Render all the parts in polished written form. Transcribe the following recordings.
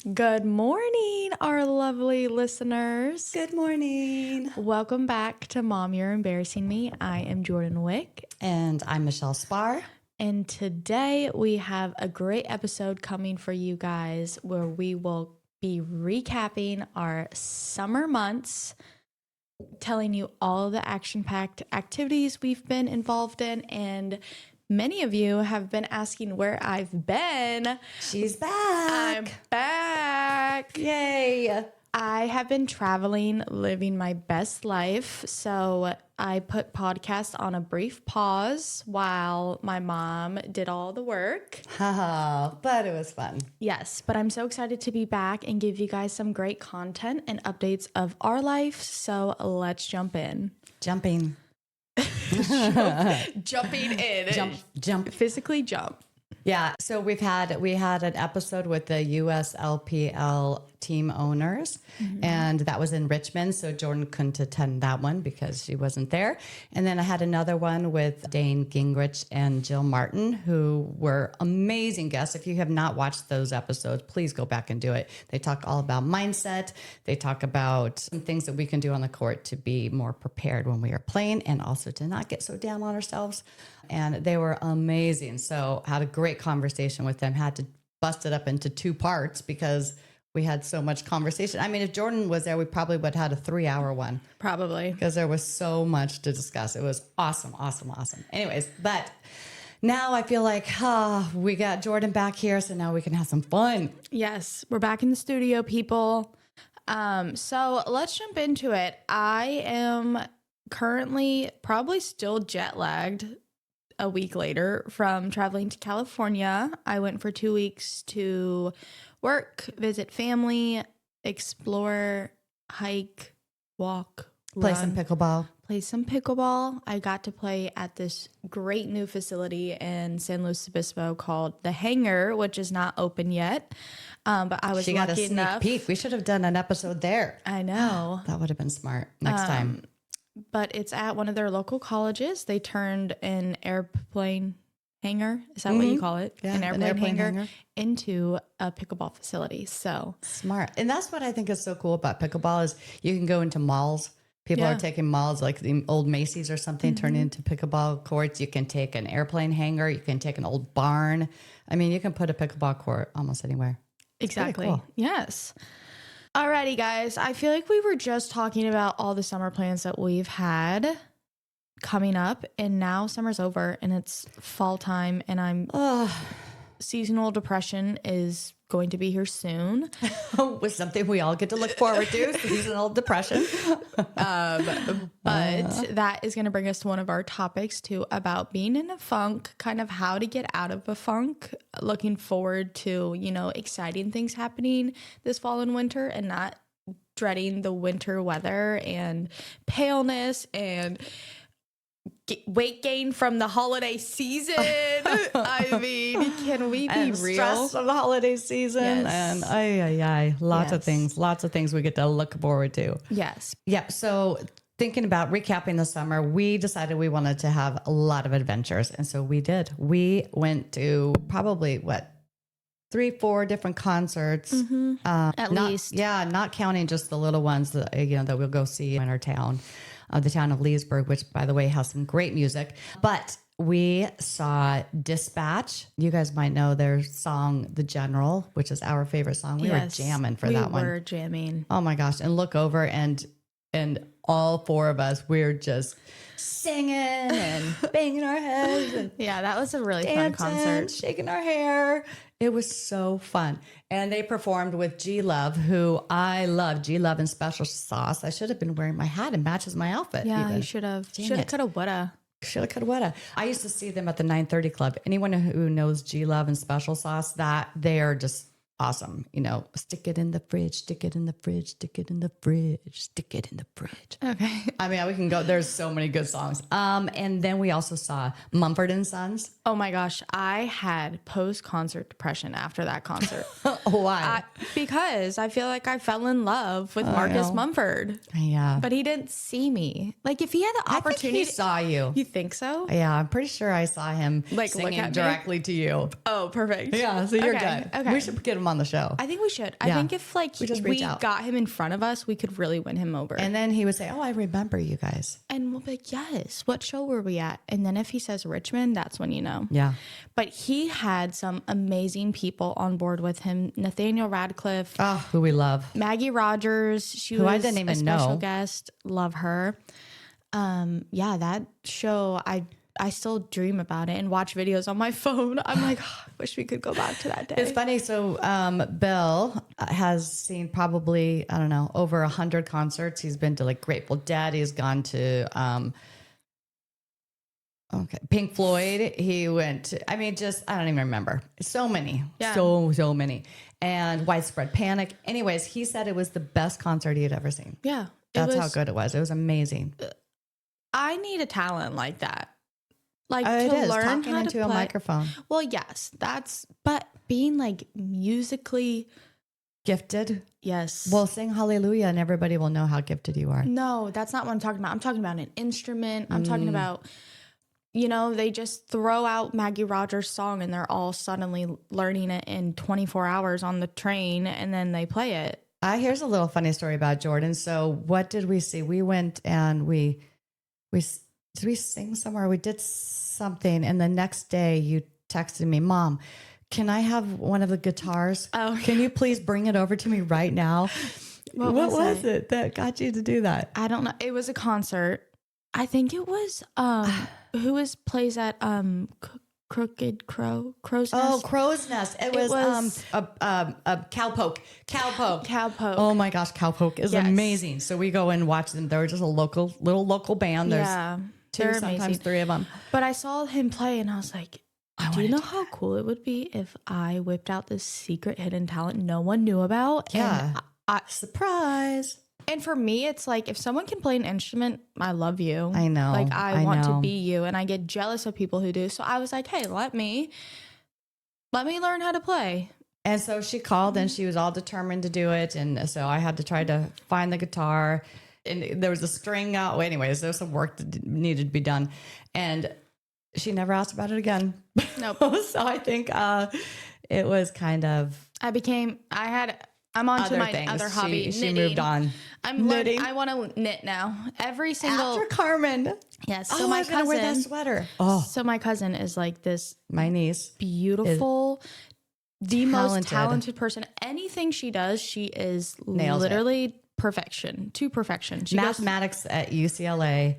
Good morning, our lovely listeners. Good morning. Welcome back to Mom, You're Embarrassing Me. I am Jordan Wick. And I'm Michelle Spar. And today we have a great episode coming for you guys where we will be recapping our summer months, telling you all the action-packed activities we've been involved in, and many of you have been asking where I've been. She's back. I'm back. Yay. I have been traveling, living my best life. So I put podcasts on a brief pause while my mom did all the work. But it was fun. Yes, but I'm so excited to be back and give you guys some great content and updates of our life. So let's jump in. Jumping. Jumping in. Jump. Physically jump. Yeah. So we had an episode with the USLPL team owners, and that was in Richmond. So Jordan couldn't attend that one because she wasn't there. And then I had another one with Dane Gingrich and Jill Martin, who were amazing guests. If you have not watched those episodes, please go back and do it. They talk all about mindset. They talk about some things that we can do on the court to be more prepared when we are playing and also to not get so down on ourselves. And they were amazing. So had a great conversation with them, had to bust it up into two parts because we had so much conversation. I mean, if Jordan was there, we probably would have had a 3-hour one. Probably. Because there was so much to discuss. It was awesome. Anyways, but now I feel like we got Jordan back here, so now we can have some fun. Yes, we're back in the studio, people. So let's jump into it. I am currently probably still jet lagged a week later from traveling to California. I went for 2 weeks to work, visit family, explore, hike, walk, Play run, some pickleball. play some pickleball. I got to play at this great new facility in San Luis Obispo called The Hangar, which is not open yet. But I was She got a lucky sneak enough. peek. We should have done an episode there. I know. That would have been smart next time. But it's at one of their local colleges. They turned an airplane hangar, is that what you call it? Yeah, an airplane hangar, hangar. into a pickleball facility. So Smart. And that's what I think is so cool about pickleball is you can go into malls. People are taking malls like the old Macy's or something, turn it into pickleball courts. You can take an airplane hangar. You can take an old barn. I mean, you can put a pickleball court almost anywhere. exactly. cool. Yes. Alrighty, guys. I feel like we were just talking about all the summer plans that we've had coming up, and now summer's over and it's fall time, and seasonal depression is going to be here soon. Was something we all get to look forward to, seasonal depression. But that is going to bring us to one of our topics too, about being in a funk, kind of how to get out of a funk, looking forward to, exciting things happening this fall and winter, and not dreading the winter weather and paleness and weight gain from the holiday season. I mean, can we be real? Stress of the holiday season. Yes. And lots of Yes. things we get to look forward to. Yes. Yeah. So thinking about recapping the summer, we decided we wanted to have a lot of adventures. And so we did. We went to probably 3-4 different concerts. At least. Yeah. Not counting just the little ones that we'll go see in our town. The town of Leesburg, which, by the way, has some great music. But we saw Dispatch. You guys might know their song, The General, which is our favorite song. We were jamming for that one. We were jamming. Oh, my gosh. And look over and all four of us, we're just singing and banging our heads. And Yeah, that was a really fun concert. shaking our hair. It was so fun. And they performed with G Love, who I love. G Love and Special Sauce. I should have been wearing my hat and matches my outfit. Yeah, even. you should have. Dang Should have, it. could have, woulda. Shoulda, coulda, woulda. I used to see them at the 930 Club. Anyone who knows G Love and Special Sauce, that they are just awesome. Stick it in the fridge, stick it in the fridge, stick it in the fridge, stick it in the fridge. Okay. I mean, we can go. There's so many good songs. And then we also saw Mumford and Sons. Oh my gosh, I had post-concert depression after that concert. Why? Because I feel like I fell in love with Marcus know. Mumford. Yeah. But he didn't see me. Like, if he had the I think opportunity. he saw you. You think so? Yeah, I'm pretty sure I saw him Like, look singing at me? directly to you. Oh, perfect. Yeah, so you're Okay, good. okay. We should get him on the show. I think we should. I Yeah. think if like We just reach we out. got him in front of us, we could really win him over. And then he would say, "Oh, I remember you guys." And we'll be like, yes, what show were we at? And then if he says Richmond, that's when you know. Yeah. But he had some amazing people on board with him. Nathaniel Radcliffe, Oh, who we love. Maggie Rogers, Who I was didn't even a special know. guest. Love her. Yeah, that show, I still dream about it and watch videos on my phone. I'm like, oh, I wish we could go back to that day. It's funny. So Bill has seen probably, I don't know, over 100 concerts. He's been to like Grateful Dead. He's gone to Pink Floyd. He went to, I mean, just, I don't even remember. So many. Yeah. So many. And Widespread Panic. Anyways, he said it was the best concert he had ever seen. Yeah. That's how good it was. It was amazing. I need a talent like that. Like It to is learn talking how into to a play. microphone. Well, yes, but being like musically, Gifted. yes. Well, sing Hallelujah and everybody will know how gifted you are. No, that's not what I'm talking about. I'm talking about an instrument. I'm talking about, they just throw out Maggie Rogers' song and they're all suddenly learning it in 24 hours on the train and then they play it. Here's a little funny story about Jordan. So what did we see? We went and did we sing somewhere? We did something. And the next day you texted me, Mom, can I have one of the guitars? Oh, can you please bring it over to me right now? What was it that got you to do that? I don't know. It was a concert. I think it was plays at Crooked Crow's Nest. Oh, Crow's Nest. It was a cowpoke. Cowpoke. Oh my gosh, cowpoke is Yes. amazing. So we go and watch them. They were just a little local band. There's two, they're sometimes amazing. three of them. But I saw him play and I was like, do you know how cool it would be if I whipped out this secret hidden talent no one knew about? Yeah. And Surprise. And for me, it's like if someone can play an instrument, I love you. I know. Like I want know. to be you, and I get jealous of people who do. So I was like, hey, let me learn how to play. And so she called and she was all determined to do it. And so I had to try to find the guitar. And there was a string out. Well, anyways, there was some work that needed to be done. And she never asked about it again. Nope. So I think it was kind of I'm on to other my things. other hobby. She knitting. moved on. I'm knitting. I want to knit now. Every single After Carmen. yes. So So my I was gonna wear that cousin. sweater. Oh, So my cousin is like this my niece. beautiful, the most talented. talented person. Anything she does, she is Nails it. literally perfection to perfection. She goes Mathematics at UCLA,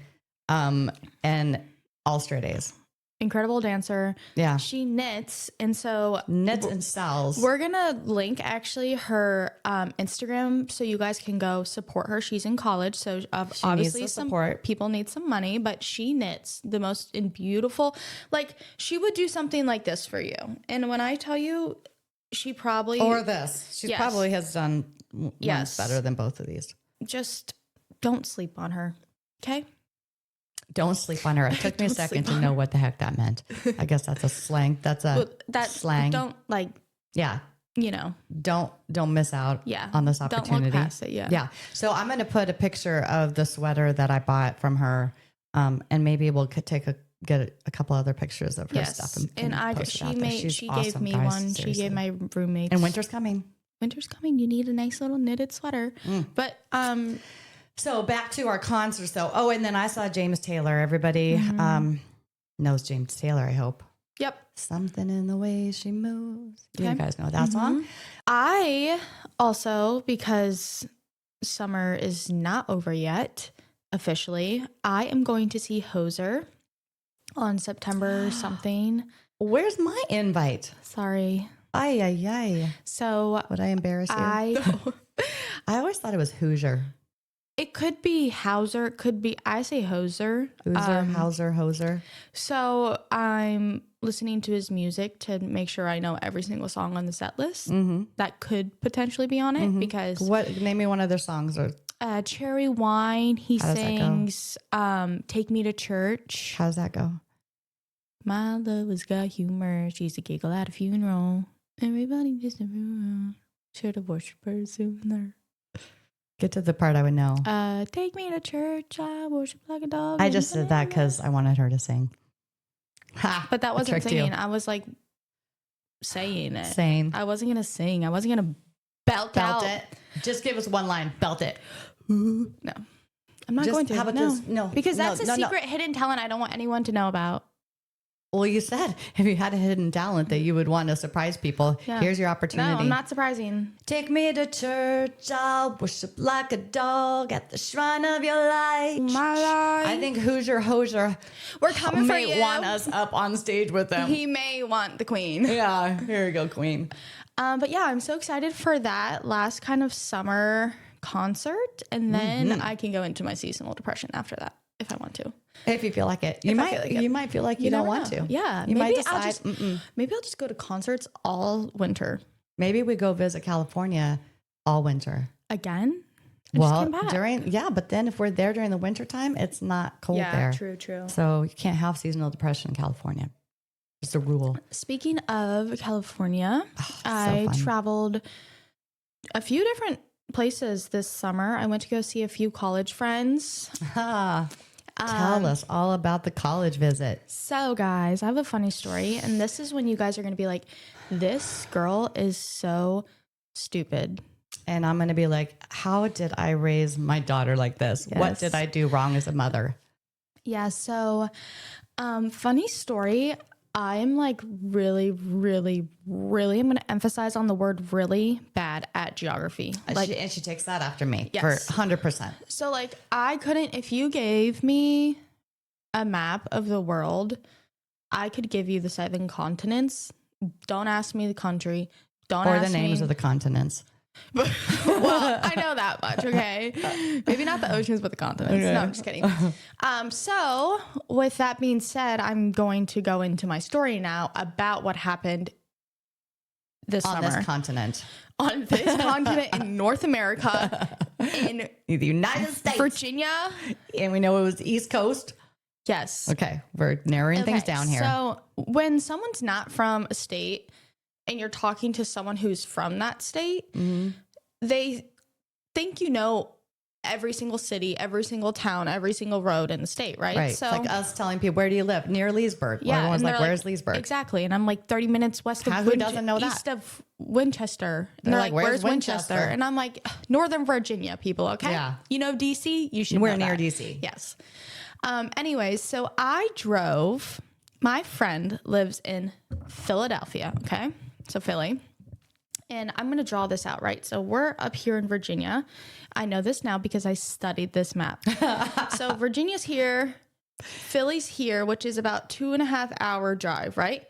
and all straight A's. incredible dancer. Yeah, She knits, and so knits and sells. we're gonna link actually her Instagram so you guys can go support her. She's in college, so obviously the some support. people need some money, but she knits the most beautiful. Like she would do something like this for you, and when I tell you, she probably Or this. She Yes. probably has done Yes. ones better than both of these. just don't sleep on her. Okay. Don't sleep on her. It took me a Don't second sleep to know what the heck that meant. I guess that's a slang. That's a slang. Don't Yeah. Don't miss out Yeah. on this Don't opportunity. look past it. Yeah. Yeah. So I'm going to put a picture of the sweater that I bought from her. And maybe we'll get a couple other pictures of her Yes. stuff. And post it out there. She's she awesome, gave me guys, one. seriously. She gave my roommates. And winter's coming. Winter's coming. You need a nice little knitted sweater. But So back to our concerts though. Oh, and then I saw James Taylor. Everybody knows James Taylor, I hope. yep. Something in the way she moves. You Okay. guys know that song? I also, because summer is not over yet officially, I am going to see Hoser on September something. Where's my invite? Sorry. Ay, ay, ay. So Would I embarrass you? I always thought it was Hoosier. it could be Hauser, it could be I say Hoser. Hoser. So I'm listening to his music to make sure I know every single song on the set list that could potentially be on it because Name me one of their songs or Cherry Wine, he How does that go? sings Take Me to Church. how does that go? My love has got humor. She's a giggle at a funeral. Everybody just should have worshiped her sooner. Get to the part I would know. Take me to church. I worship like a dog. I just did that because I wanted her to sing. Ha! But that I wasn't tricked you. singing. I was like saying it. Same. I wasn't going to sing. I wasn't going to belt out. it. Just give us one line. Belt it. No, I'm not Just going to. how about no. this? No, because that's no, a no. secret hidden talent I don't want anyone to know about. Well, you said if you had a hidden talent that you would want to surprise people, here's your opportunity. No, I'm not surprising. Take me to church. I'll worship like a dog at the shrine of your light. My life. I think Hoosier Hosier We're coming for may you. want us up on stage with them. He may want the queen. Yeah, here you go, queen. But yeah, I'm so excited for that last kind of summer concert. And then I can go into my seasonal depression after that if I want to. If you feel like it. You might feel like you don't want to. Yeah. You might decide. Maybe I'll just go to concerts all winter. Maybe we go visit California all winter. Again? Well, but then if we're there during the winter time, it's not cold there. Yeah, true. So you can't have seasonal depression in California. It's a rule. Speaking of California, I traveled a few different places this summer. I went to go see a few college friends. Tell us all about the college visit. So, guys, I have a funny story, and this is when you guys are going to be like, this girl is so stupid. And I'm going to be like, how did I raise my daughter like this? Yes. What did I do wrong as a mother? Yeah, so funny story. I'm like really, really, really, I'm going to emphasize on the word really bad at geography. And she takes that after me for 100%. So like I couldn't, if you gave me a map of the world, I could give you the 7 continents. Don't ask me the country. Don't ask me. Or the names of the continents. Well, I know that much, okay? Maybe not the oceans, but the continents. Okay. No, I'm just kidding. So with that being said, I'm going to go into my story now about what happened this summer. On this continent. On this continent in North America, in the United States. Virginia. And we know it was the East Coast. Yes. Okay, we're narrowing things down here. So when someone's not from a state, and you're talking to someone who's from that state, they think you know every single city, every single town, every single road in the state, right? Right. So, it's like us telling people, where do you live? Near Leesburg. Yeah. Everyone's like, where's Leesburg? Exactly. And I'm like 30 minutes west of who doesn't know that? East of Winchester. They're like, where's Winchester? And I'm like, Northern Virginia, people, okay? Yeah. You know DC? You should We're know near that. DC. Yes. Anyways, so I drove, my friend lives in Philadelphia, okay? So Philly. And I'm going to draw this out, right? So we're up here in Virginia. I know this now because I studied this map. So Virginia's here, Philly's here, which is about 2.5 hour drive, right?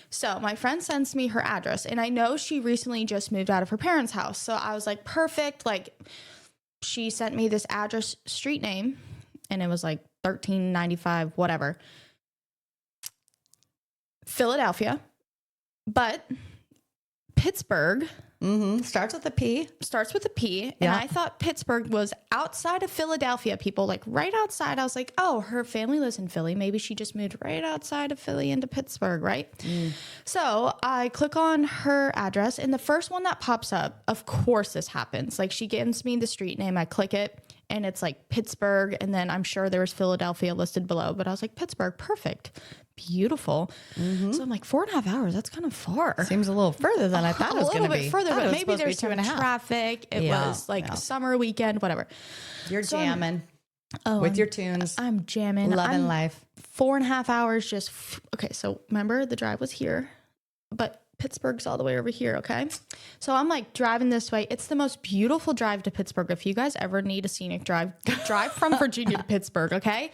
So my friend sends me her address, and I know she recently just moved out of her parents' house. So I was like, perfect. Like, she sent me this address, street name, and it was like 1395, whatever. Philadelphia. But Pittsburgh starts with a P. Starts with a P. And I thought Pittsburgh was outside of Philadelphia, people, like right outside. I was like, oh, her family lives in Philly. Maybe she just moved right outside of Philly into Pittsburgh, right? So I click on her address, and the first one that pops up, of course this happens. Like, she gives me the street name. I click it, and it's like Pittsburgh. And then I'm sure there was Philadelphia listed below, but I was like, Pittsburgh, perfect. Beautiful. So I'm like, 4.5 hours. That's kind of far. Seems a little further than I thought it was going to be. A little bit further, but maybe there's some 2.5. traffic. It was like a summer weekend, whatever. You're jamming with your tunes. I'm jamming. Loving life. 4.5 hours just, okay. So remember, the drive was here, but Pittsburgh's all the way over here, okay? So I'm like driving this way. It's the most beautiful drive to Pittsburgh. If you guys ever need a scenic drive, drive from Virginia to Pittsburgh, okay?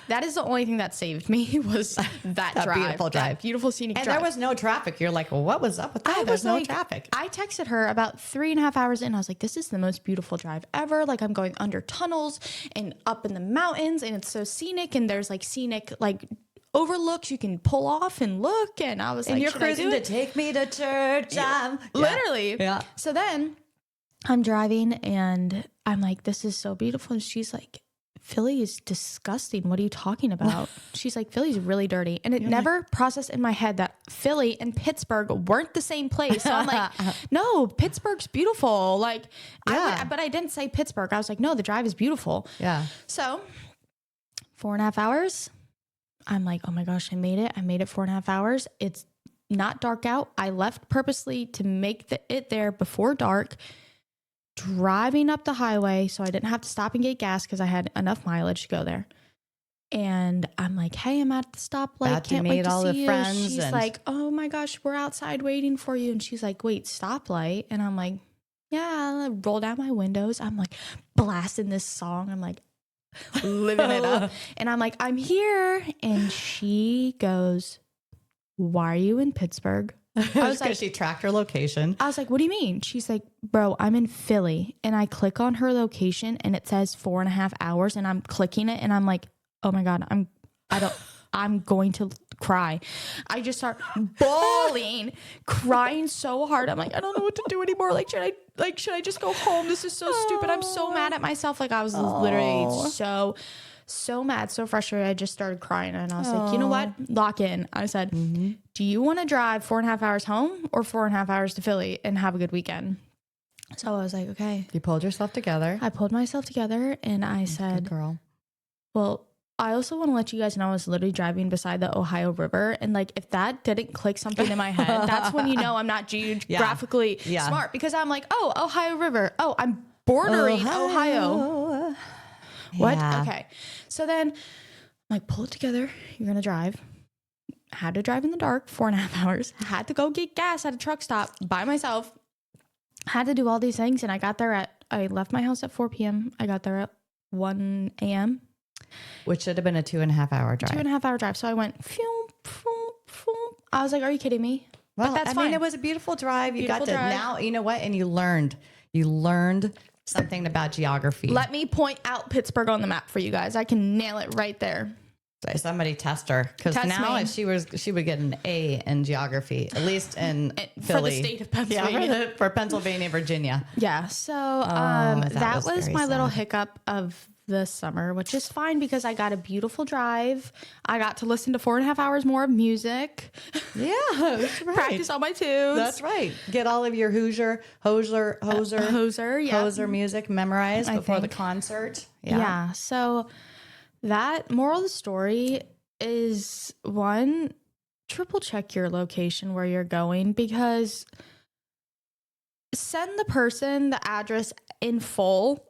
That is the only thing that saved me was that drive. Beautiful drive. That beautiful scenic drive. And there was no traffic. You're like, well, what was up with that? There's no traffic. I texted her about 3.5 hours in. I was like, this is the most beautiful drive ever. Like, I'm going under tunnels and up in the mountains, and it's so scenic, and there's like scenic, like, overlooks you can pull off and look, and I was like, and you're cruising to take me to church. Literally. Yeah. So then I'm driving, and I'm like, this is so beautiful. And she's like, Philly is disgusting. What are you talking about? She's like, Philly's really dirty. And it never processed in my head that Philly and Pittsburgh weren't the same place. So I'm like, no, Pittsburgh's beautiful. Like, but I didn't say Pittsburgh. I was like, no, the drive is beautiful. Yeah. So 4.5 hours. I'm like, oh my gosh, I made it. I made it 4.5 hours. It's not dark out. I left purposely to make it there before dark, driving up the highway so I didn't have to stop and get gas because I had enough mileage to go there. And I'm like, hey, I'm at the stoplight. Can't wait to see you. She's like, oh my gosh, we're outside waiting for you. And she's like, wait, stoplight? And I'm like, yeah. I roll down my windows. I'm like blasting this song. I'm like living it up. And I'm like, I'm here. And she goes, why are you in Pittsburgh? I was like, she tracked her location. I was like, what do you mean? She's like, bro, I'm in Philly. And I click on her location and it says 4.5 hours. And I'm clicking it and I'm like, oh my God, I'm going to cry. I just start bawling, crying so hard. I'm like, I don't know what to do anymore. Like, should I just go home? This is so stupid. I'm so mad at myself. Like, I was literally so mad, so frustrated. I just started crying and I was like, you know what? Lock in. I said, do you want to drive 4.5 hours home or 4.5 hours to Philly and have a good weekend? So I was like, okay. You pulled yourself together. I pulled myself together and I said, good girl. Well, I also want to let you guys know I was literally driving beside the Ohio River. And like, if that didn't click something in my head, that's when you know I'm not geographically smart, because I'm like, oh, Ohio River. Oh, I'm bordering Ohio. What? Yeah. Okay. So then I'm like, pull it together. You're going to drive. Had to drive in the dark 4.5 hours. Had to go get gas at a truck stop by myself. Had to do all these things. And I left my house at 4 p.m. I got there at 1 a.m. Which should have been a 2.5 hour drive. 2.5 hour drive. So I went, phew, phew, phew. I was like, are you kidding me? Well, but that's fine. I mean, it was a beautiful drive. You got to now, you know what? And you learned something about geography. Let me point out Pittsburgh on the map for you guys. I can nail it right there. Somebody test her, because now if she would get an A in geography, at least in Philly. For the state of Pennsylvania. Yeah, for Pennsylvania, Virginia. Yeah. So that was my little hiccup of the summer, which is fine because I got a beautiful drive. I got to listen to 4.5 hours more of music. Yeah, that's right. Practice all my tunes. That's right. Get all of your hoser music memorized before the concert. Yeah. So that moral of the story is, one, triple check your location where you're going, because send the person the address in full.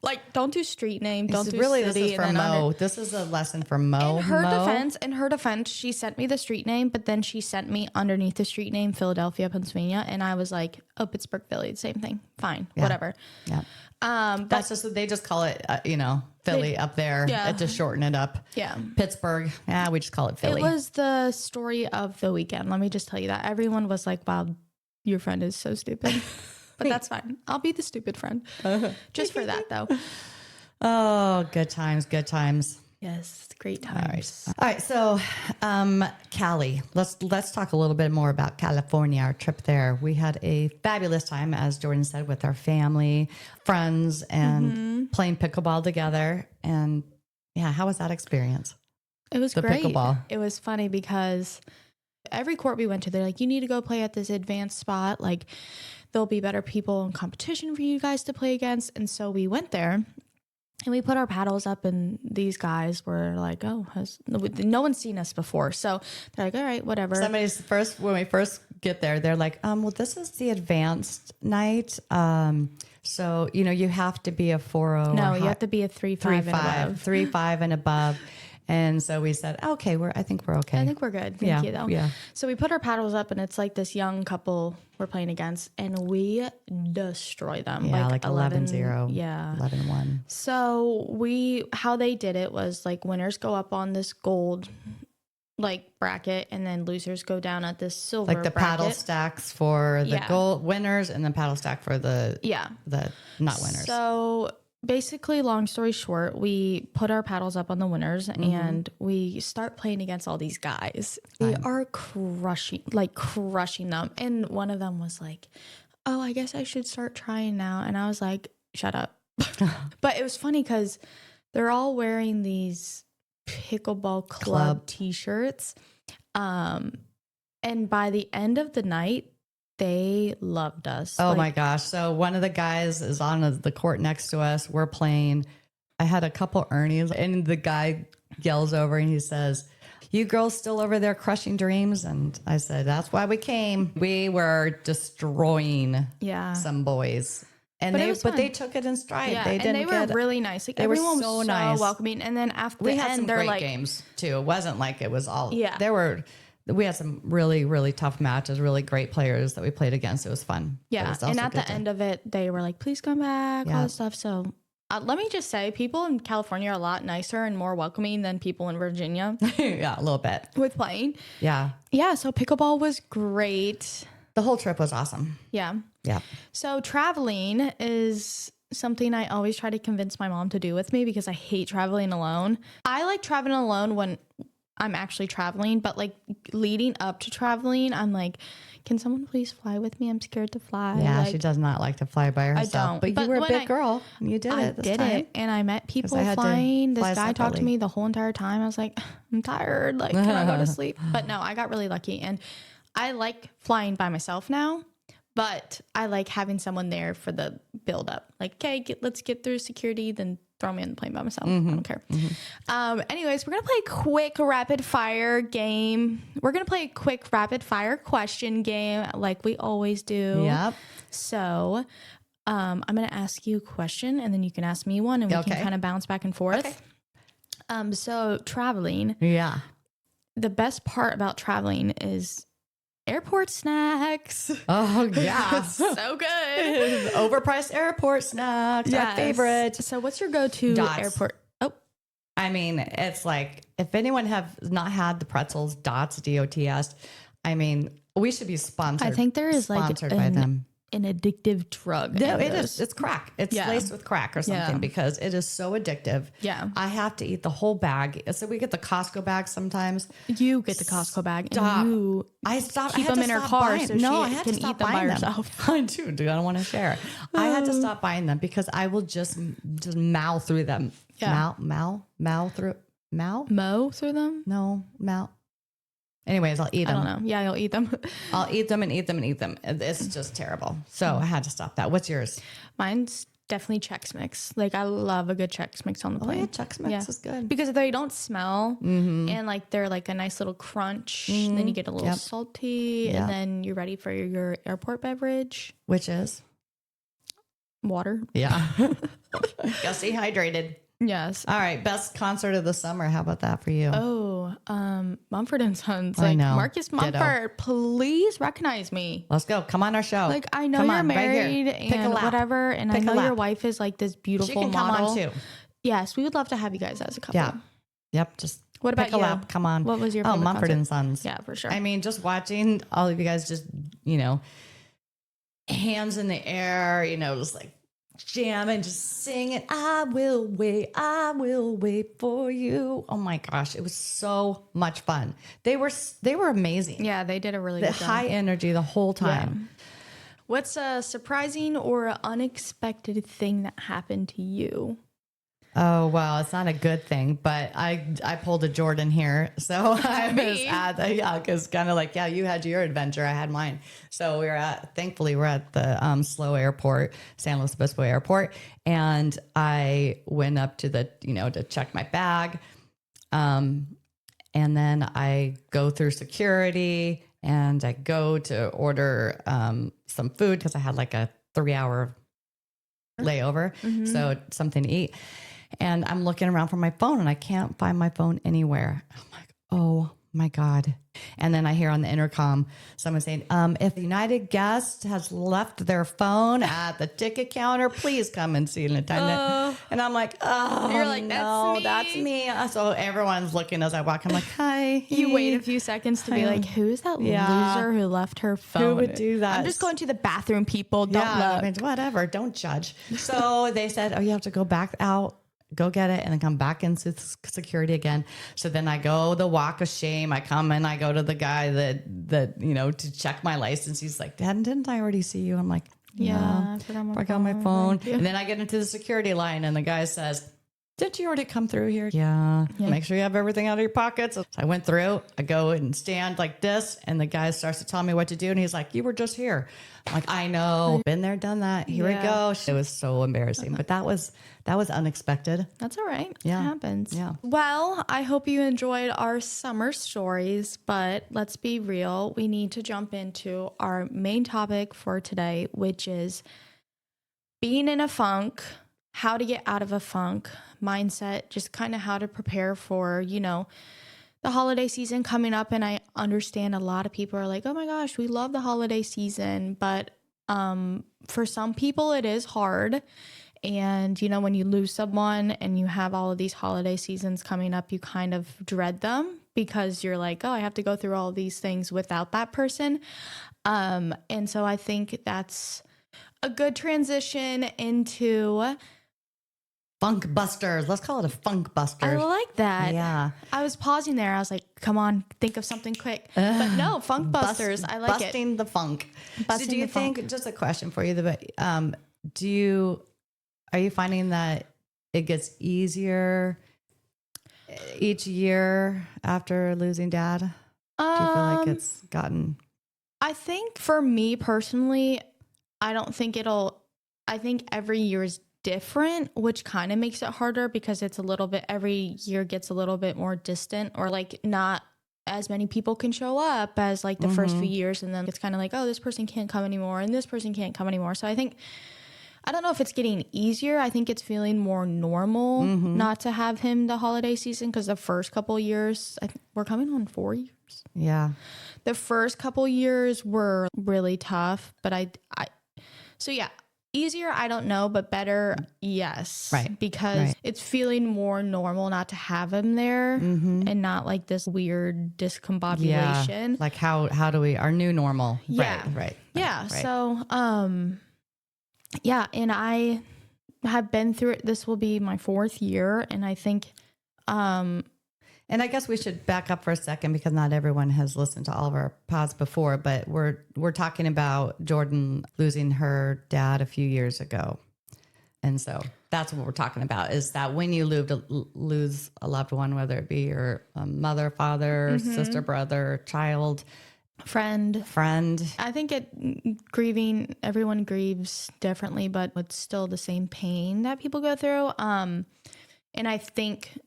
Like, don't do street name, don't do city. This is for Mo. This is a lesson for Mo. In her defense, she sent me the street name, but then she sent me underneath the street name, Philadelphia, Pennsylvania, and I was like, oh, Pittsburgh, Philly, same thing. Fine, whatever. Yeah. That's just, they just call it, Philly up there. Yeah. To shorten it up. Yeah. Pittsburgh. Yeah, we just call it Philly. It was the story of the weekend. Let me just tell you that. Everyone was like, wow, your friend is so stupid. But that's fine. I'll be the stupid friend. Just for that, though. Oh, good times, good times. Yes, great times. All right. So, Cali. Let's talk a little bit more about California, our trip there. We had a fabulous time, as Jordan said, with our family, friends, and playing pickleball together. And yeah, how was that experience? It was great. Pickleball. It was funny because every court we went to, they're like, you need to go play at this advanced spot. Like, there'll be better people in competition for you guys to play against. And so we went there and we put our paddles up, and these guys were like, oh, no one's seen us before. So they're like, all right, whatever. When we first get there, they're like, well, this is the advanced night. So, you have to be a 4.0. No, you have to be a 3.5 and above. 3.5 and above. And so we said, okay, I think we're okay. I think we're good. Thank you, though. Yeah. So we put our paddles up, and it's like this young couple we're playing against, and we destroy them. Yeah, like 11-0. Yeah. 11-1. So how they did it was like, winners go up on this gold bracket, and then losers go down at this silver like the bracket. paddle stacks for the gold winners, and then paddle stack for the not winners. So basically, long story short, we put our paddles up on the winners, and we start playing against all these guys. We are crushing them. And one of them was like, oh, I guess I should start trying now. And I was like, shut up. But it was funny because they're all wearing these Pickleball Club t-shirts. And by the end of the night, they loved us. Oh my gosh. So one of the guys is on the court next to us. We're playing. I had a couple Ernies, and the guy yells over and he says, You girls still over there crushing dreams. And I said, that's why we came. We were destroying some boys. And they took it in stride. Yeah, they were really nice. Like, everyone was so nice, welcoming. And then after the end, had some they're great like games too. It wasn't like it was all. Yeah, we had some really, really tough matches. Really great players that we played against. It was fun. Yeah, and at the end of it, they were like, "Please come back," all this stuff. So. Let me just say, people in California are a lot nicer and more welcoming than people in Virginia. Yeah, a little bit. With playing. Yeah. Yeah, so pickleball was great. The whole trip was awesome. Yeah. Yeah. So traveling is something I always try to convince my mom to do with me because I hate traveling alone. I like traveling alone when I'm actually traveling, but like leading up to traveling, I'm like, can someone please fly with me? I'm scared to fly. Yeah, like, she does not like to fly by herself. I don't. But you were a big girl. You did it. I did it. And I met people flying. This guy talked to me the whole entire time. I was like, I'm tired. Like, can I go to sleep? But no, I got really lucky. And I like flying by myself now. But I like having someone there for the build up. Like, okay, let's get through security, then throw me on the plane by myself. I don't care. Anyways, we're going to play a quick rapid fire game. We're going to play a quick rapid fire question game like we always do. Yep. So I'm going to ask you a question and then you can ask me one and we can kind of bounce back and forth. Okay. So traveling. Yeah. The best part about traveling is airport snacks. Oh, yeah. So good. Overpriced airport snacks. Our favorite. So what's your go-to airport? Oh, I mean, it's like, if anyone have not had the pretzels, Dots, DOTS, I mean, we should be sponsored. I think there is sponsored by them. An addictive drug. No, it is. It's crack. It's laced with crack or something because it is so addictive. Yeah. I have to eat the whole bag. So we get the Costco bag sometimes. You get the Costco bag and I stopped. Keep them in her car so she can eat them by herself. I do. I don't want to share. I had to stop buying them because I will just mow through them. Yeah. Mow through. Mow through them? No, mow. Anyways, I'll eat them. I don't know. Yeah, you'll eat them. I'll eat them and eat them and eat them. It's just terrible. So I had to stop that. What's yours? Mine's definitely Chex Mix. Like, I love a good Chex Mix on the plane. Oh, yeah, Chex Mix is good. Because they don't smell and like they're like a nice little crunch. And then you get a little salty and then you're ready for your airport beverage. Which is? Water. Yeah. Gotta stay hydrated. Yes. All right. Best concert of the summer. How about that for you? Oh, Mumford and Sons. I know. Marcus Mumford, please recognize me. Let's go. Come on our show. Like, I know you're married and whatever, and I know your wife is like this beautiful she can model. Come on too. Yes, we would love to have you guys as a couple. Yeah. Yep. Just what about pick a lap. Come on. What was your favorite Mumford concert? and Sons. Yeah, for sure. I mean, just watching all of you guys just, hands in the air, just like jam and just sing it. I will wait for you. Oh my gosh, it was so much fun. They were amazing. Yeah, they did a really good job. High energy the whole time. Yeah. What's a surprising or unexpected thing that happened to you? Oh, well, it's not a good thing, but I pulled a Jordan here. So I was at because kind of like, you had your adventure. I had mine. So thankfully we're at the SLO airport, San Luis Obispo airport. And I went up to to check my bag. And then I go through security and I go to order some food because I had like a 3-hour layover. So something to eat. And I'm looking around for my phone and I can't find my phone anywhere. I'm like, oh my God. And then I hear on the intercom someone saying, if the United guest has left their phone at the ticket counter, please come and see an attendant. And I'm like, oh, you're like, that's me. So everyone's looking as I walk. I'm like, hi. You wait a few seconds to be like, who's that loser who left her phone? Who would do that? I'm just going to the bathroom, people. Don't look. I mean, whatever. Don't judge. So they said, oh, you have to go back out. Go get it and then come back into security again. So then I go the walk of shame. I come and I go to the guy that to check my license. He's like, didn't I already see you? I'm like, I forgot my phone. And then I get into the security line and the guy says, didn't you already come through here? Yeah. Make sure you have everything out of your pockets. So I went through, I go and stand like this, and the guy starts to tell me what to do. And he's like, you were just here. I'm like, I know. Been there, done that. Here we go. It was so embarrassing, but that was unexpected. That's all right. Yeah. It happens. Yeah. Well, I hope you enjoyed our summer stories, but let's be real. We need to jump into our main topic for today, which is being in a funk, how to get out of a funk, mindset, just kind of how to prepare for, the holiday season coming up. And I understand a lot of people are like, oh my gosh, we love the holiday season. But for some people, it is hard. And, when you lose someone and you have all of these holiday seasons coming up, you kind of dread them because you're like, oh, I have to go through all these things without that person. And so I think that's a good transition into Funk busters. Let's call it a funk buster. I like that. Yeah. I was pausing there. I was like, come on, think of something quick. But no, funk busters. I like busting the funk. Busting so do you think, just a question for you, are you finding that it gets easier each year after losing dad? Do you feel like it's gotten? I think for me personally, I think every year is different, which kind of makes it harder because it's every year gets a little bit more distant, or like not as many people can show up as like the first few years. And then it's kind of like, oh, this person can't come anymore and this person can't come anymore. So I don't know if it's getting easier. I think it's feeling more normal not to have him the holiday season, because the first couple years, we're coming on 4 years. Yeah. The first couple years were really tough, but so yeah, easier, I don't know, but better, yes. Right. Because it's feeling more normal not to have him there and not like this weird discombobulation. Yeah. Like how do we, our new normal. Yeah. Right. Yeah. Right. So, yeah. And I have been through it. This will be my 4th year. And I think, and I guess we should back up for a second because not everyone has listened to all of our pods before, but we're talking about Jordan losing her dad a few years ago. And so that's what we're talking about, is that when you lose a loved one, whether it be your mother, father, sister, brother, child, friend. I think everyone grieves differently, but it's still the same pain that people go through. And I think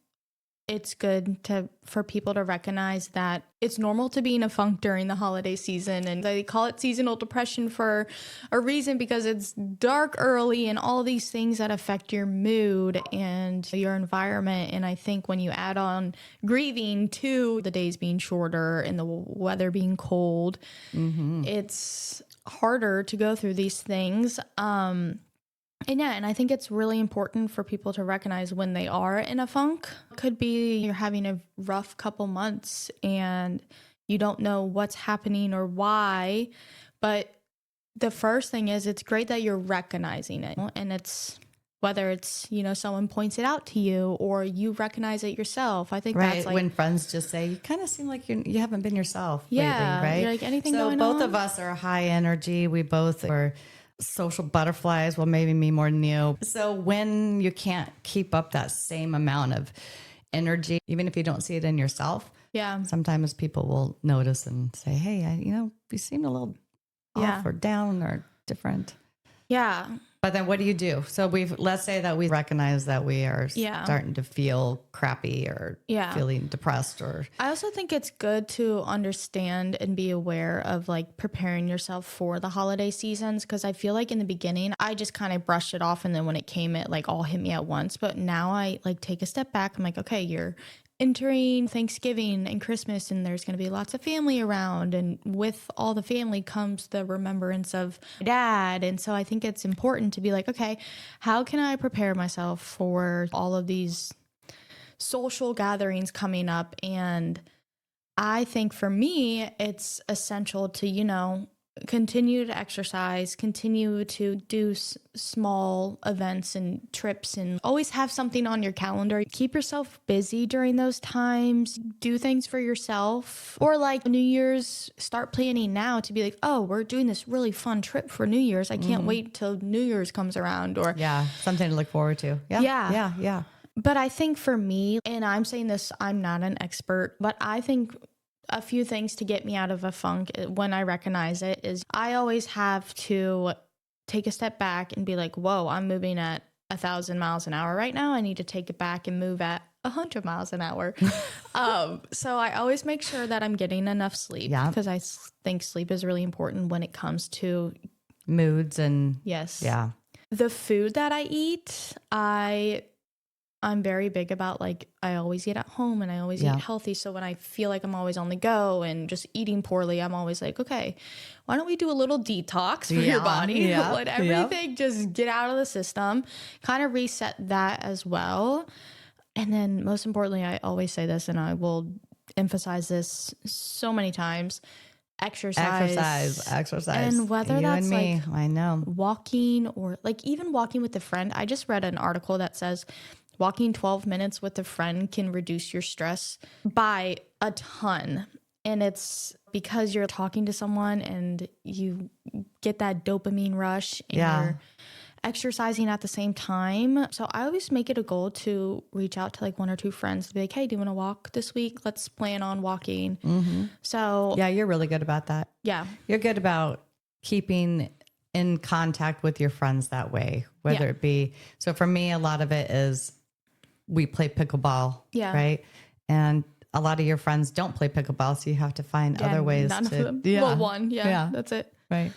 it's good for people to recognize that it's normal to be in a funk during the holiday season. And they call it seasonal depression for a reason, because it's dark early and all these things that affect your mood and your environment. And I think when you add on grieving to the days being shorter and the weather being cold, it's harder to go through these things. And I think it's really important for people to recognize when they are in a funk. It could be you're having a rough couple months and you don't know what's happening or why. But the first thing is, it's great that you're recognizing it. And it's whether it's, someone points it out to you or you recognize it yourself. I think that's like when friends just say, you kind of seem like you haven't been yourself lately, right? You're like, anything going on? So both of us are high energy. We both are social butterflies. Well, maybe me more than you. So when you can't keep up that same amount of energy, even if you don't see it in yourself, sometimes people will notice and say, hey, you seem a little off or down or different. Yeah. But then what do you do? So let's say that we recognize that we are starting to feel crappy or feeling depressed, or I also think it's good to understand and be aware of like preparing yourself for the holiday seasons. Cause I feel like in the beginning, I just kind of brushed it off. And then when it came, it like all hit me at once. But now I like take a step back. I'm like, okay, you're entering Thanksgiving and Christmas, and there's going to be lots of family around, and with all the family comes the remembrance of dad. And so I think it's important to be like, okay, how can I prepare myself for all of these social gatherings coming up? And I think for me, it's essential to, continue to exercise, continue to do small events and trips, and always have something on your calendar. Keep yourself busy during those times. Do things for yourself. Or like New Year's, start planning now to be like, oh, we're doing this really fun trip for New Year's. I can't wait till New Year's comes around. Or something to look forward to. Yeah. But I think for me, and I'm saying this, I'm not an expert, but I think a few things to get me out of a funk when I recognize it is I always have to take a step back and be like, whoa, I'm moving at 1,000 miles an hour right now. I need to take it back and move at 100 miles an hour. So I always make sure that I'm getting enough sleep because I think sleep is really important when it comes to moods and yes. Yeah. The food that I eat, I'm very big about like I always eat at home and I always eat healthy. So when I feel like I'm always on the go and just eating poorly, I'm always like, okay, why don't we do a little detox for your body? Let everything just get out of the system, kind of reset that as well. And then most importantly, I always say this and I will emphasize this so many times. Exercise. And whether that's like I know walking or like even walking with a friend. I just read an article that says walking 12 minutes with a friend can reduce your stress by a ton. And it's because you're talking to someone and you get that dopamine rush and you're exercising at the same time. So I always make it a goal to reach out to like one or two friends to be like, hey, do you want to walk this week? Let's plan on walking. So yeah, you're really good about that. Yeah. You're good about keeping in contact with your friends that way, whether it be. So for me, a lot of it is we play pickleball, right? And a lot of your friends don't play pickleball, so you have to find other ways none to. Of them. Well, one, that's it. Right.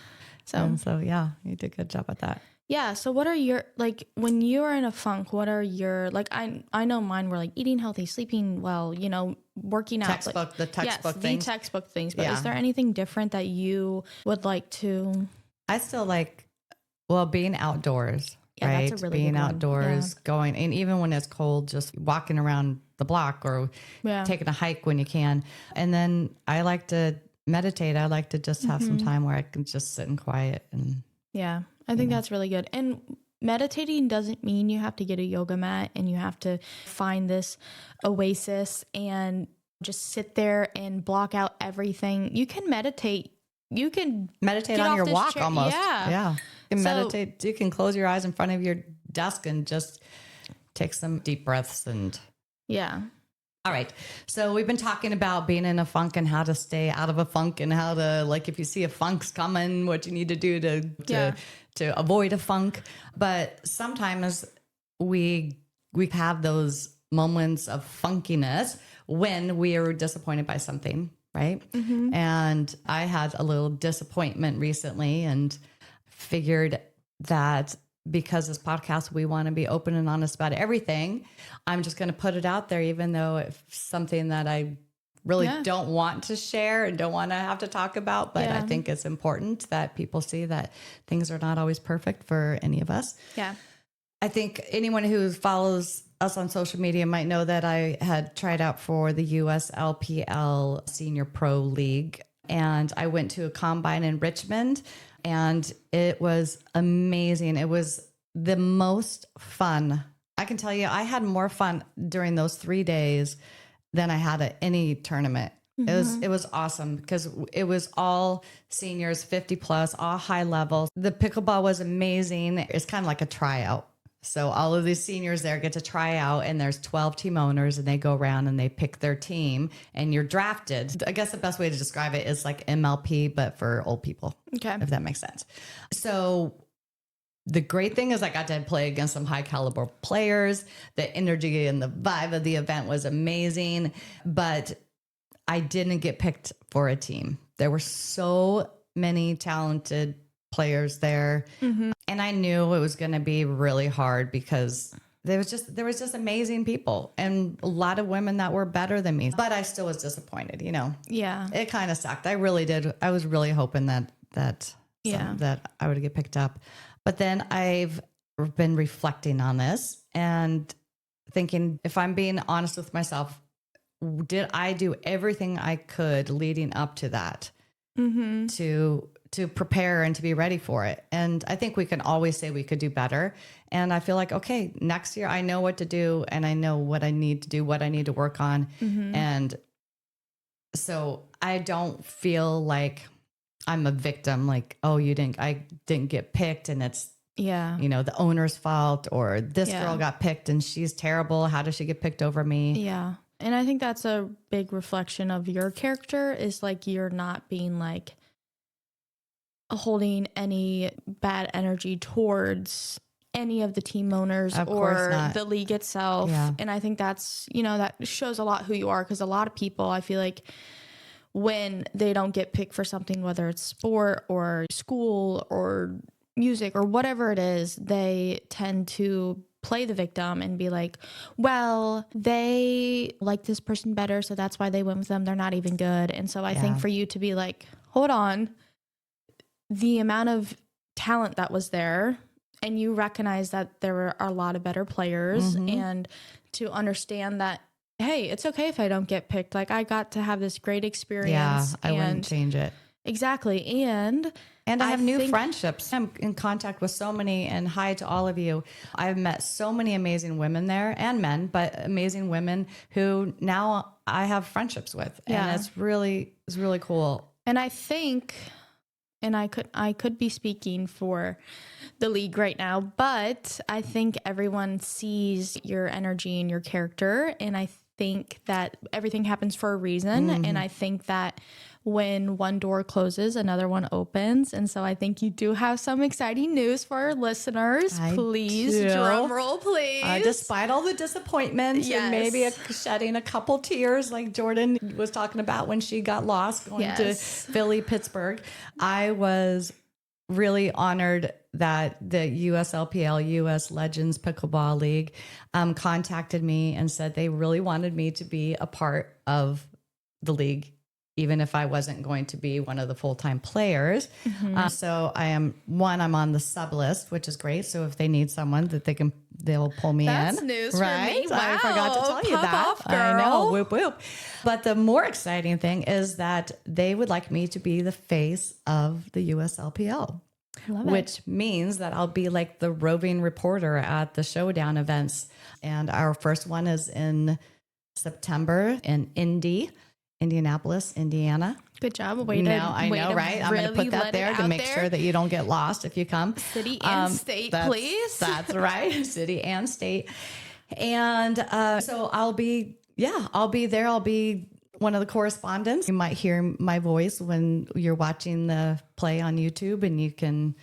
So yeah, you did a good job at that. Yeah. So what are your, like, when you're in a funk, what are your, like, I know mine were like eating healthy, sleeping well, you know, working out. The textbook things. The textbook things. But is there anything different that you would like to? I still like, being outdoors. Yeah, right? that's a really being good outdoors, going, and even when it's cold, just walking around the block or taking a hike when you can. And then I like to meditate. I like to just have some time where I can just sit in quiet. And I think that's really good. And meditating doesn't mean you have to get a yoga mat and you have to find this oasis and just sit there and block out everything. You can meditate. You can meditate on your walk chair. Almost. Yeah. You can meditate. You can close your eyes in front of your desk and just take some deep breaths and. Yeah. All right. So we've been talking about being in a funk and how to stay out of a funk and how to, like, if you see a funk's coming, what you need to do to avoid a funk. But sometimes we have those moments of funkiness when we are disappointed by something, right? And I had a little disappointment recently and figured that because this podcast, we want to be open and honest about everything. I'm just going to put it out there, even though it's something that I really don't want to share and don't want to have to talk about. But I think it's important that people see that things are not always perfect for any of us. Yeah. I think anyone who follows us on social media might know that I had tried out for the USLPL Senior Pro League. And I went to a combine in Richmond. And it was amazing. It was the most fun. I can tell you, I had more fun during those 3 days than I had at any tournament. It was awesome because it was all seniors, 50 plus, all high level. The pickleball was amazing. It's kind of like a tryout. So all of these seniors there get to try out, and there's 12 team owners, and they go around and they pick their team, and you're drafted. I guess the best way to describe it is like MLP, but for old people. Okay. If that makes sense. So the great thing is I got to play against some high caliber players. The energy and the vibe of the event was amazing, but I didn't get picked for a team. There were so many talented players there. And I knew it was going to be really hard because there was just amazing people and a lot of women that were better than me, but I still was disappointed, you know? Yeah. It kind of sucked. I really did. I was really hoping that I would get picked up, but then I've been reflecting on this and thinking, if I'm being honest with myself, did I do everything I could leading up to that to prepare and to be ready for it? And I think we can always say we could do better. And I feel like, okay, next year I know what to do and I know what I need to do, what I need to work on. And so I don't feel like I'm a victim, like, oh, I didn't get picked and it's Yeah. the owner's fault, or this girl got picked and she's terrible. How does she get picked over me? Yeah. And I think that's a big reflection of your character, is like you're not being like holding any bad energy towards any of the team owners or the league itself. Yeah. And I think that's, that shows a lot who you are, because a lot of people, I feel like, when they don't get picked for something, whether it's sport or school or music or whatever it is, they tend to play the victim and be like, well, they like this person better, so that's why they went with them. They're not even good. And so I think for you to be like, hold on, the amount of talent that was there, and you recognize that there are a lot of better players, and to understand that, hey, it's okay if I don't get picked. Like, I got to have this great experience. Yeah, I wouldn't change it. Exactly. And I have new friendships. I'm in contact with so many, and hi to all of you. I've met so many amazing women there, and men, but amazing women who now I have friendships with. And it's really cool. And I think, and I could be speaking for the league right now, but I think everyone sees your energy and your character. And I think that everything happens for a reason. And I think that when one door closes, another one opens. And so I think you do have some exciting news for our listeners. Please, drum roll, please. Despite all the disappointment and maybe shedding a couple tears like Jordan was talking about when she got lost going to Philly, Pittsburgh, I was really honored that the USLPL, US Legends Pickleball League, contacted me and said they really wanted me to be a part of the league, even if I wasn't going to be one of the full-time players. So I'm on the sub list, which is great. So if they need someone that they'll pull me in. That's news for me. Wow. I forgot to tell you that. Off, girl. I know, whoop, whoop. But the more exciting thing is that they would like me to be the face of the USLPL. Which means that I'll be like the roving reporter at the showdown events. And our first one is in September in Indianapolis, Indiana. Good job. I know, right? I'm going to put that there to make sure that you don't get lost if you come. City and state, please. That's right. City and state. And so I'll be there. I'll be one of the correspondents. You might hear my voice when you're watching the play on YouTube, and you can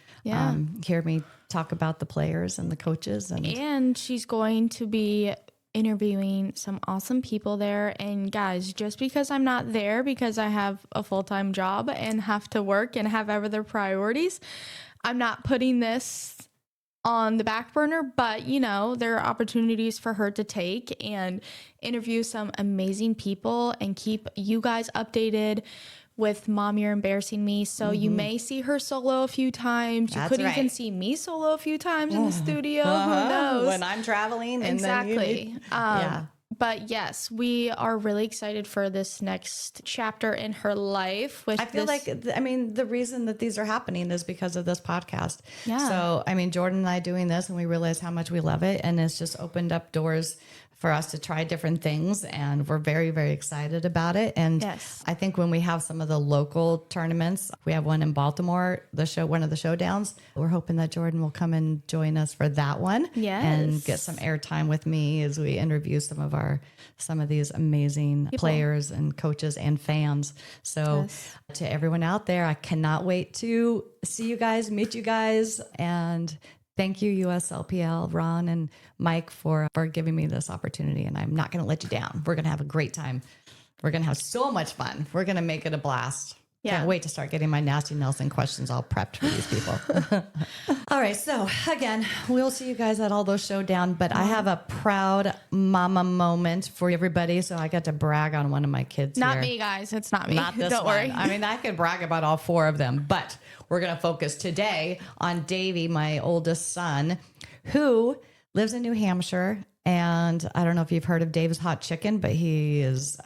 hear me talk about the players and the coaches. And she's going to be interviewing some awesome people there. And guys, just because I'm not there because I have a full-time job and have to work and have other priorities, I'm not putting this on the back burner, but there are opportunities for her to take and interview some amazing people and keep you guys updated with Mom, You're Embarrassing Me. So you may see her solo a few times. You could even see me solo a few times in the studio. Who knows? When I'm traveling. Exactly. But yes, we are really excited for this next chapter in her life. I feel like the reason that these are happening is because of this podcast. Yeah. So, Jordan and I doing this, and we realize how much we love it. And it's just opened up doors for us to try different things. And we're very, very excited about it. And I think when we have some of the local tournaments, we have one in Baltimore, one of the showdowns. We're hoping that Jordan will come and join us for that one. And get some airtime with me as we interview some of these amazing players and coaches and fans. So to everyone out there, I cannot wait to see you guys, meet you guys, and thank you, USLPL, Ron and Mike, for giving me this opportunity. And I'm not going to let you down. We're going to have a great time. We're going to have so much fun. We're going to make it a blast. Can't wait to start getting my nasty Nelson questions all prepped for these people. All right. So again, we'll see you guys at all those showdown, but I have a proud mama moment for everybody. So I got to brag on one of my kids. Not me, guys. It's not me. Not this Don't one. worry. I could brag about all four of them, but we're going to focus today on Davey, my oldest son, who lives in New Hampshire. And I don't know if you've heard of Dave's Hot Chicken, but he is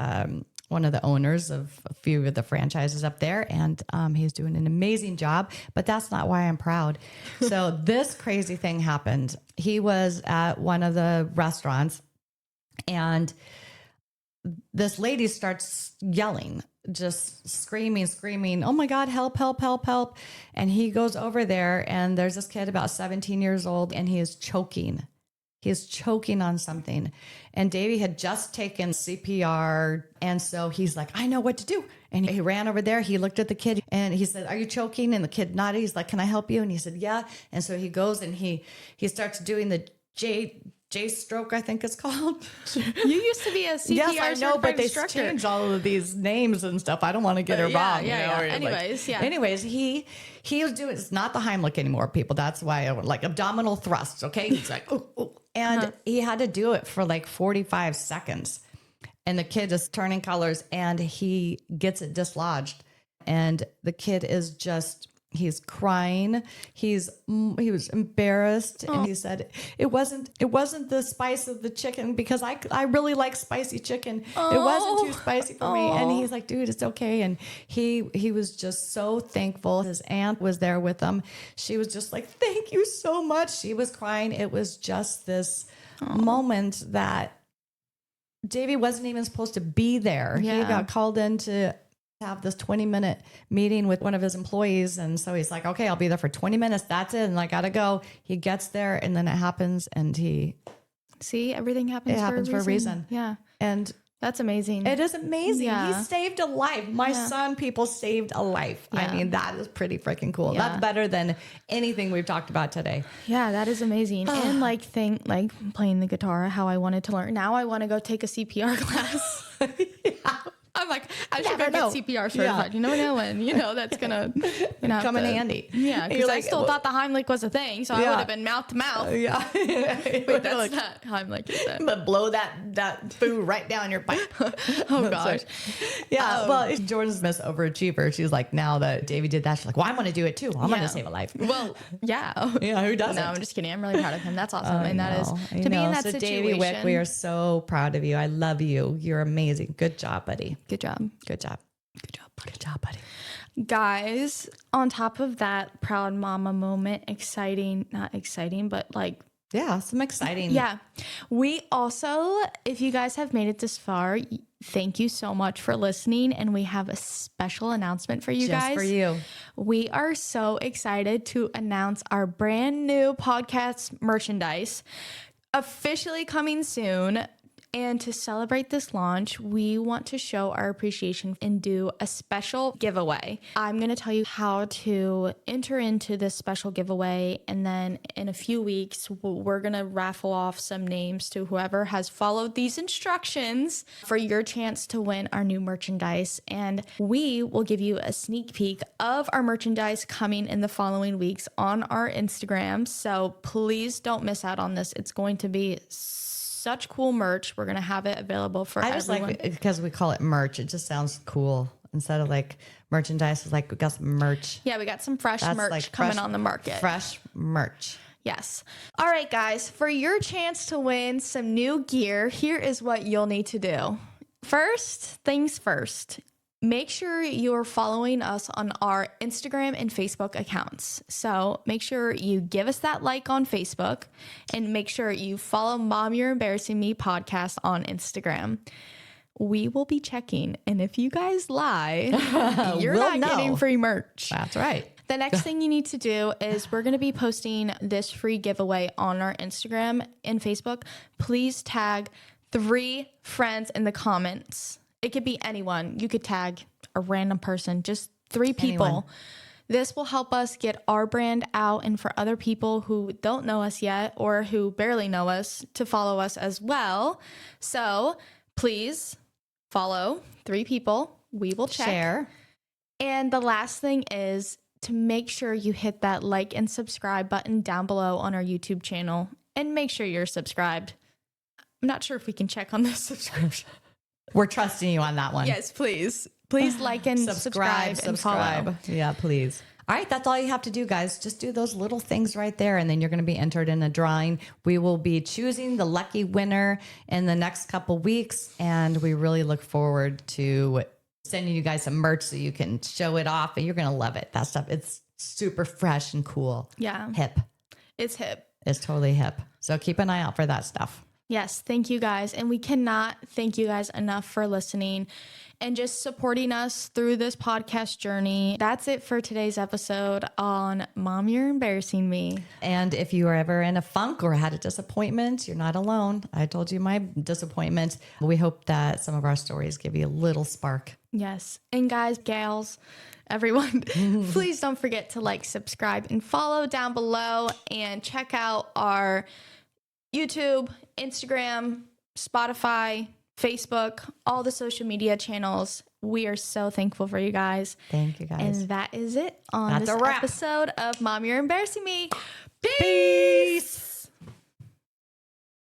one of the owners of a few of the franchises up there. And he's doing an amazing job, but that's not why I'm proud. So this crazy thing happened. He was at one of the restaurants, and this lady starts yelling, just screaming, oh my God, help, help, help, help. And he goes over there and there's this kid about 17 years old and he is choking. He is choking on something. And Davey had just taken CPR. And so he's like, I know what to do. And he ran over there. He looked at the kid and he said, are you choking? And the kid nodded. He's like, can I help you? And he said, yeah. And so he goes and he starts doing the J stroke, I think it's called. You used to be a CPR yes, I know, but they instructor. changed all of these names and stuff. I don't want to get it wrong. Yeah. You know, Anyways, he was doing, it's not the Heimlich anymore, people. That's why I would like abdominal thrusts. Okay. He's like, ooh. And he had to do it for like 45 seconds. And the kid is turning colors and he gets it dislodged. And the kid is just, he's crying. He was embarrassed. And he said, it wasn't the spice of the chicken because I really like spicy chicken. It wasn't too spicy for me. And he's like, dude, it's okay. And he was just so thankful. His aunt was there with him. She was just like, thank you so much. She was crying. It was just this moment that Davey wasn't even supposed to be there. Yeah. He got called in to have this 20-minute meeting with one of his employees. And so he's like, okay, I'll be there for 20 minutes. That's it. And I got to go. He gets there and then it happens. And everything happens for a reason. Yeah. And that's amazing. it is amazing. Yeah. He saved a life. My son, people saved a life. Yeah. I mean, that is pretty freaking cool. Yeah. That's better than anything we've talked about today. Yeah, that is amazing. And like playing the guitar, how I wanted to learn. Now I want to go take a CPR class. I'm like, I should go get CPR certified. You never know when, that's going to come in handy. Yeah, because I still thought the Heimlich was a thing, so I would have been mouth to mouth. Yeah. Wait, that's not Heimlich, is it? But blow that food right down your pipe. Oh, gosh. Well, Jordan's Miss Overachiever. She's like, now that Davey did that, she's like, well, I'm going to do it too. I'm going to save a life. Well, yeah. Yeah, who doesn't? No, I'm just kidding. I'm really proud of him. That's awesome. And that is, to be in that situation. Davey Wick, we are so proud of you. I love you. You're amazing. Good job, buddy. Good job. Good job. Good job, buddy. Guys, on top of that proud mama moment, not exciting, but like, yeah, some exciting. Yeah. We also, if you guys have made it this far, thank you so much for listening. And we have a special announcement for you guys. Just for you. We are so excited to announce our brand new podcast merchandise officially coming soon. And to celebrate this launch, we want to show our appreciation and do a special giveaway. I'm going to tell you how to enter into this special giveaway. And then in a few weeks, we're going to raffle off some names to whoever has followed these instructions for your chance to win our new merchandise. And we will give you a sneak peek of our merchandise coming in the following weeks on our Instagram. So please don't miss out on this. It's going to be such cool merch. We're going to have it available for everyone. I just like it because we call it merch. It just sounds cool. Instead of like merchandise, it's like we got some merch. Yeah, we got some fresh merch coming on the market. Fresh merch. Yes. All right, guys. For your chance to win some new gear, here is what you'll need to do. First things first. Make sure you're following us on our Instagram and Facebook accounts. So make sure you give us that like on Facebook and make sure you follow Mom, You're Embarrassing Me podcast on Instagram. We will be checking. And if you guys lie, you're not getting free merch. That's right. The next thing you need to do is we're going to be posting this free giveaway on our Instagram and Facebook. Please tag 3 friends in the comments. It could be anyone. You could tag a random person, just 3 people. Anyone. This will help us get our brand out and for other people who don't know us yet or who barely know us to follow us as well. So please follow 3 people. We will check. Share. And the last thing is to make sure you hit that like and subscribe button down below on our YouTube channel and make sure you're subscribed. I'm not sure if we can check on the subscription. We're trusting you on that one. Yes, please. Please like and subscribe and follow. Yeah, please. All right, that's all you have to do, guys. Just do those little things right there, and then you're going to be entered in a drawing. We will be choosing the lucky winner in the next couple weeks, and we really look forward to sending you guys some merch so you can show it off, and you're going to love it. That stuff, it's super fresh and cool. Yeah. Hip. It's hip. It's totally hip. So keep an eye out for that stuff. Yes, thank you guys. And we cannot thank you guys enough for listening and just supporting us through this podcast journey. That's it for today's episode on Mom, You're Embarrassing Me. And if you are ever in a funk or had a disappointment, you're not alone. I told you my disappointment. We hope that some of our stories give you a little spark. Yes. And guys, gals, everyone, please don't forget to like, subscribe, and follow down below, and check out our YouTube, Instagram, Spotify, Facebook, all the social media channels. We are so thankful for you guys. Thank you, guys. And that is it on That's this a wrap. episode of Mom, You're Embarrassing Me. Peace!